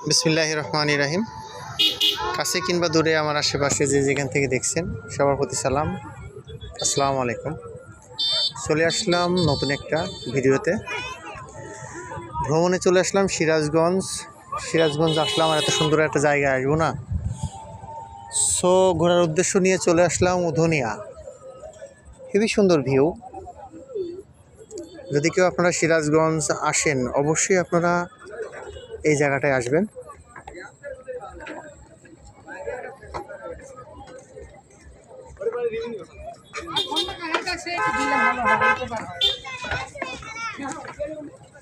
বিসমিল্লাহির রহমানির রহিম। কাছে কিংবা দূরে আমার আশেপাশে যে যেখান থেকে দেখছেন সবার প্রতি সালাম, আসসালামু আলাইকুম। চলে আসলাম নতুন একটা ভিডিওতে। ভ্রমণে চলে আসলাম সিরাজগঞ্জ আসলাম, আর এত সুন্দর একটা জায়গায় আসবো না। সো ঘোরার উদ্দেশ্য নিয়ে চলে আসলাম উধনিয়া। খুবই সুন্দর ভিউ। যদি কেউ আপনারা সিরাজগঞ্জ আসেন অবশ্যই আপনারা এই জায়গাটায় আসবেন।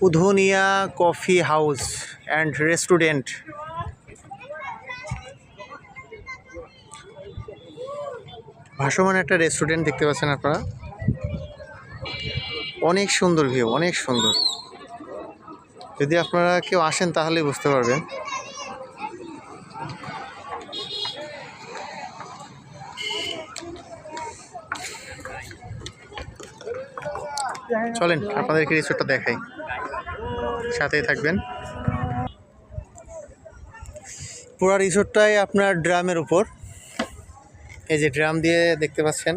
উধনিয়া কফি হাউস অ্যান্ড রেস্টুরেন্ট। ভাসমান একটা রেস্টুরেন্ট দেখতে পাচ্ছেন আপনারা। অনেক সুন্দর ভিউ, অনেক সুন্দর। যদি আপনারা কেউ আসেন তাহলেই বুঝতে পারবেন। চলেন আপনাদেরকে রিসোর্টটা দেখাই, সাথেই থাকবেন। পুরো রিসোর্টটাই আপনার ড্রামের উপর। এই যে ড্রাম দিয়ে দেখতে পাচ্ছেন,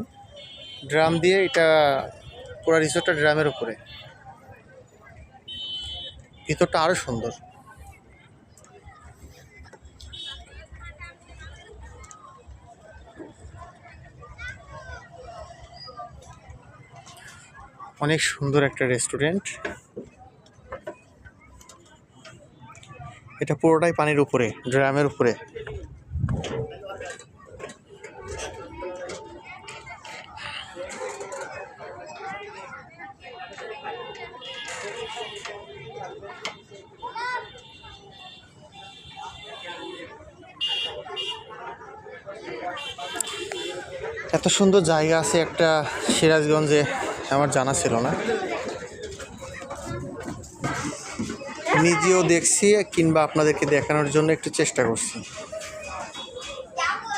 ড্রাম দিয়ে এটা পুরো রিসোর্টটা ড্রামের উপরে। ভিতরটা আরো সুন্দর। অনেক সুন্দর একটা রেস্টুরেন্ট। এটা পুরোটাই পানির উপরে, ড্রামের উপরে। এত সুন্দর জায়গা আছে একটা সিরাজগঞ্জে, আমার জানা ছিল না। নিজেও দেখছি কিংবা আপনাদেরকে দেখানোর জন্য একটু চেষ্টা করছি।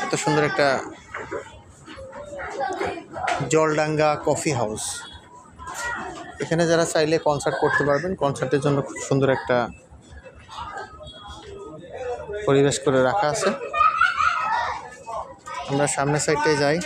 এত সুন্দর একটা জলডাঙ্গা কফি হাউস। এখানে যারা চাইলে কনসার্ট করতে পারবেন, কনসার্টের জন্য খুব সুন্দর একটা পরিবেশ করে রাখা আছে। আমরা সামনের সাইডটায় যাই।